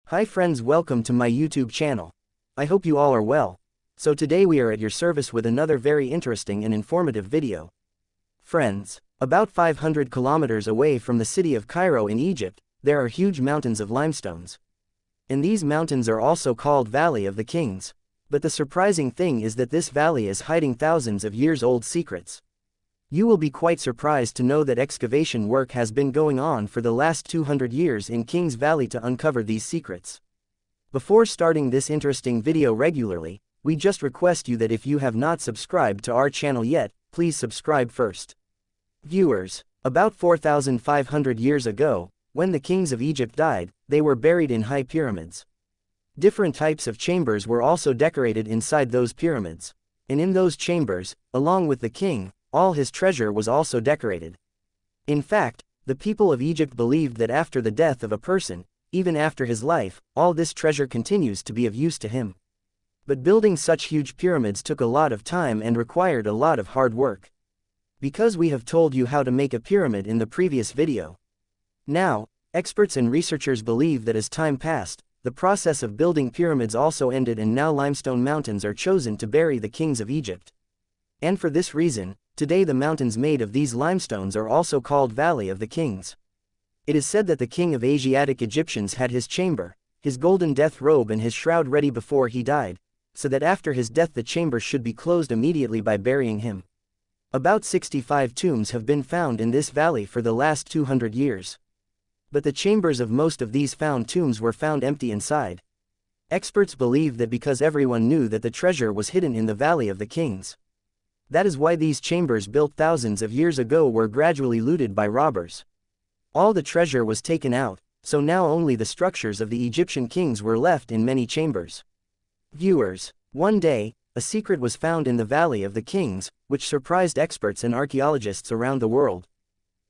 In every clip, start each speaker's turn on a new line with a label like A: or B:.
A: Hi friends, welcome to my YouTube channel. I hope you all are well. So today we are at your service with another very interesting and informative video. Friends, about 500 kilometers away from the city of Cairo in Egypt, there are huge mountains of limestones. And these mountains are also called Valley of the Kings. But the surprising thing is that this valley is hiding thousands of years old secrets. You will be quite surprised to know that excavation work has been going on for the last 200 years in Kings Valley to uncover these secrets. Before starting this interesting video regularly, we just request you that if you have not subscribed to our channel yet, please subscribe first. Viewers, about 4,500 years ago, when the kings of Egypt died, they were buried in high pyramids. Different types of chambers were also decorated inside those pyramids. And in those chambers, along with the king, all his treasure was also decorated. In fact, the people of Egypt believed that after the death of a person, even after his life, all this treasure continues to be of use to him. But building such huge pyramids took a lot of time and required a lot of hard work. Because we have told you how to make a pyramid in the previous video. Now, experts and researchers believe that as time passed, the process of building pyramids also ended and now limestone mountains are chosen to bury the kings of Egypt. And for this reason, today the mountains made of these limestones are also called Valley of the Kings. It is said that the king of Asiatic Egyptians had his chamber, his golden death robe and his shroud ready before he died, so that after his death the chamber should be closed immediately by burying him. About 65 tombs have been found in this valley for the last 200 years. But the chambers of most of these found tombs were found empty inside. Experts believe that because everyone knew that the treasure was hidden in the Valley of the Kings. That is why these chambers built thousands of years ago were gradually looted by robbers. All the treasure was taken out, so now only the structures of the Egyptian kings were left in many chambers. Viewers, one day, a secret was found in the Valley of the Kings, which surprised experts and archaeologists around the world.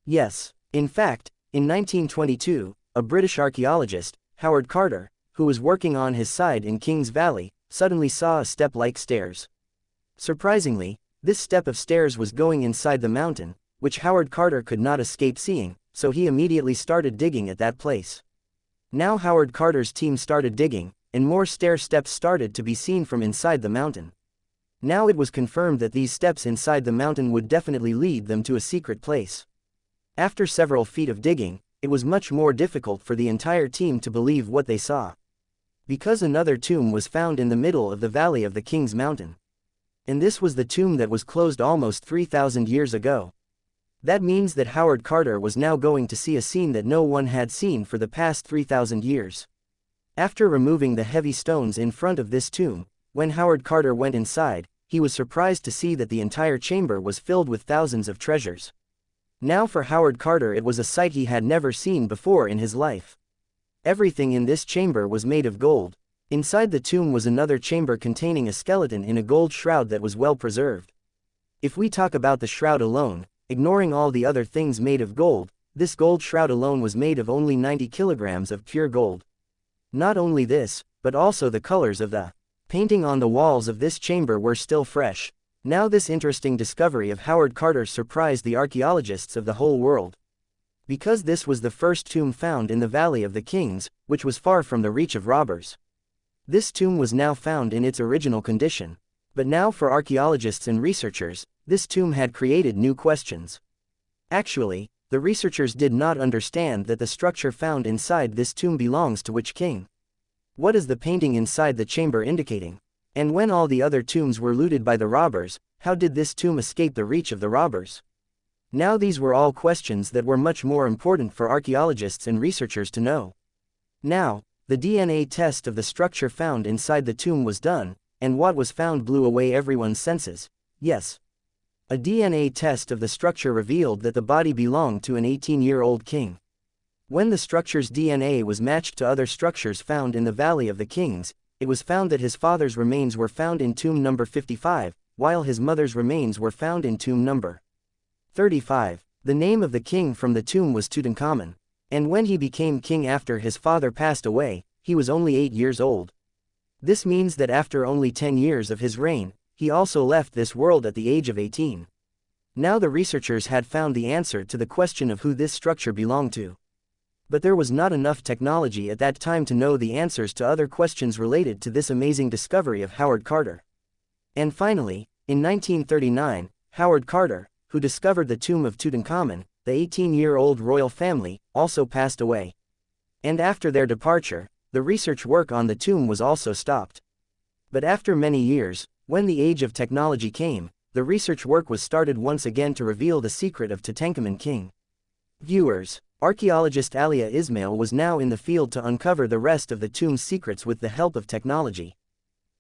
A: Yes, in fact, in 1922, a British archaeologist, Howard Carter, who was working on his side in Kings Valley, suddenly saw a step-like stairs. Surprisingly, this step of stairs was going inside the mountain, which Howard Carter could not escape seeing, so he immediately started digging at that place. Now Howard Carter's team started digging, and more stair steps started to be seen from inside the mountain. Now it was confirmed that these steps inside the mountain would definitely lead them to a secret place. After several feet of digging, it was much more difficult for the entire team to believe what they saw. Because another tomb was found in the middle of the Valley of the Kings mountain. And this was the tomb that was closed almost 3,000 years ago. That means that Howard Carter was now going to see a scene that no one had seen for the past 3,000 years. After removing the heavy stones in front of this tomb, when Howard Carter went inside, he was surprised to see that the entire chamber was filled with thousands of treasures. Now for Howard Carter it was a sight he had never seen before in his life. Everything in this chamber was made of gold. Inside the tomb was another chamber containing a skeleton in a gold shroud that was well preserved. If we talk about the shroud alone, ignoring all the other things made of gold, this gold shroud alone was made of only 90 kilograms of pure gold. Not only this, but also the colors of the painting on the walls of this chamber were still fresh. Now this interesting discovery of Howard Carter surprised the archaeologists of the whole world. Because this was the first tomb found in the Valley of the Kings, which was far from the reach of robbers. This tomb was now found in its original condition. But now for archaeologists and researchers, this tomb had created new questions. Actually, the researchers did not understand that the structure found inside this tomb belongs to which king. What is the painting inside the chamber indicating? And when all the other tombs were looted by the robbers, how did this tomb escape the reach of the robbers? Now these were all questions that were much more important for archaeologists and researchers to know. Now, the DNA test of the structure found inside the tomb was done, and what was found blew away everyone's senses. Yes. A DNA test of the structure revealed that the body belonged to an 18-year-old king. When the structure's DNA was matched to other structures found in the Valley of the Kings, it was found that his father's remains were found in tomb number 55, while his mother's remains were found in tomb number 35. The name of the king from the tomb was Tutankhamun. And when he became king after his father passed away, he was only 8 years old. This means that after only 10 years of his reign, he also left this world at the age of 18. Now the researchers had found the answer to the question of who this structure belonged to. But there was not enough technology at that time to know the answers to other questions related to this amazing discovery of Howard Carter. And finally, in 1939, Howard Carter, who discovered the tomb of Tutankhamun, the 18-year-old royal family, also passed away. And after their departure, the research work on the tomb was also stopped. But after many years, when the age of technology came, the research work was started once again to reveal the secret of Tutankhamun King. Viewers, archaeologist Alia Ismail was now in the field to uncover the rest of the tomb's secrets with the help of technology.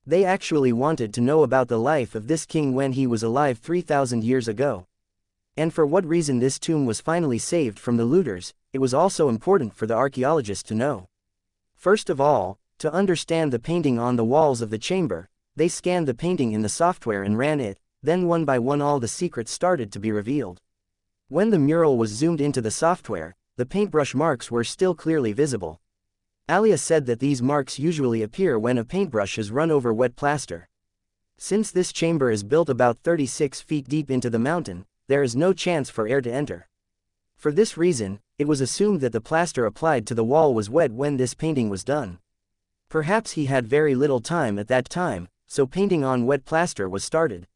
A: They actually wanted to know about the life of this king when he was alive 3,000 years ago. And for what reason this tomb was finally saved from the looters, it was also important for the archaeologists to know. First of all, to understand the painting on the walls of the chamber, they scanned the painting in the software and ran it, then one by one all the secrets started to be revealed. When the mural was zoomed into the software, the paintbrush marks were still clearly visible. Alia said that these marks usually appear when a paintbrush is run over wet plaster. Since this chamber is built about 36 feet deep into the mountain, there is no chance for air to enter. For this reason, it was assumed that the plaster applied to the wall was wet when this painting was done. Perhaps he had very little time at that time, so painting on wet plaster was started.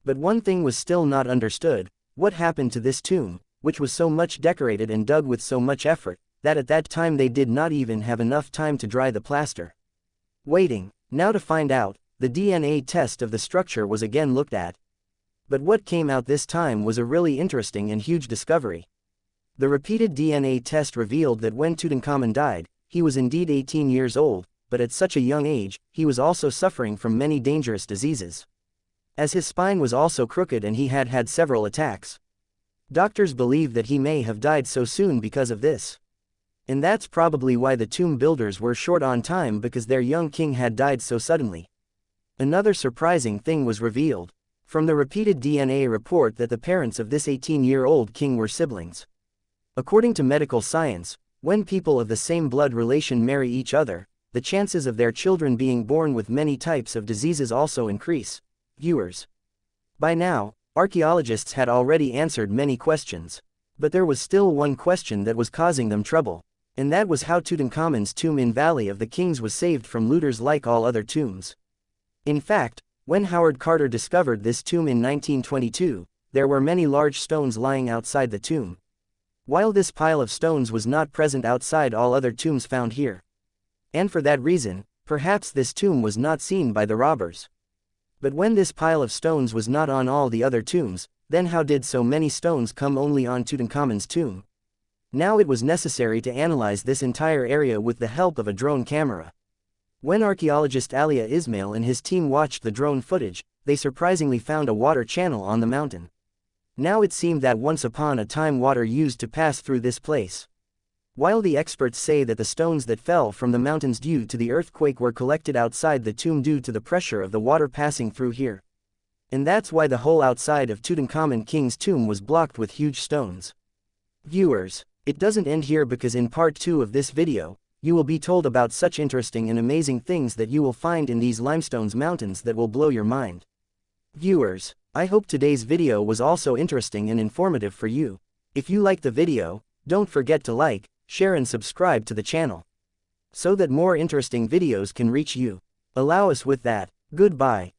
A: But one thing was still not understood: what happened to this tomb, which was so much decorated and dug with so much effort, that at that time they did not even have enough time to dry the plaster. Waiting, now to find out, the DNA test of the structure was again looked at. But what came out this time was a really interesting and huge discovery. The repeated DNA test revealed that when Tutankhamun died, he was indeed 18 years old, but at such a young age, he was also suffering from many dangerous diseases. As his spine was also crooked and he had had several attacks. Doctors believe that he may have died so soon because of this. And that's probably why the tomb builders were short on time, because their young king had died so suddenly. Another surprising thing was revealed from the repeated DNA report that the parents of this 18-year-old king were siblings. According to medical science, when people of the same blood relation marry each other, the chances of their children being born with many types of diseases also increase. Viewers, by now, archaeologists had already answered many questions. But there was still one question that was causing them trouble. And that was how Tutankhamun's tomb in Valley of the Kings was saved from looters like all other tombs. In fact, when Howard Carter discovered this tomb in 1922, there were many large stones lying outside the tomb. While this pile of stones was not present outside all other tombs found here. And for that reason, perhaps this tomb was not seen by the robbers. But when this pile of stones was not on all the other tombs, then how did so many stones come only on Tutankhamun's tomb? Now it was necessary to analyze this entire area with the help of a drone camera. When archaeologist Alia Ismail and his team watched the drone footage, they surprisingly found a water channel on the mountain. Now it seemed that once upon a time water used to pass through this place. While the experts say that the stones that fell from the mountains due to the earthquake were collected outside the tomb due to the pressure of the water passing through here. And that's why the whole outside of Tutankhamun King's tomb was blocked with huge stones. Viewers, it doesn't end here, because in part 2 of this video, you will be told about such interesting and amazing things that you will find in these limestones mountains that will blow your mind. Viewers, I hope today's video was also interesting and informative for you. If you like the video, don't forget to like, share and subscribe to the channel, so that more interesting videos can reach you. Allow us with that. Goodbye.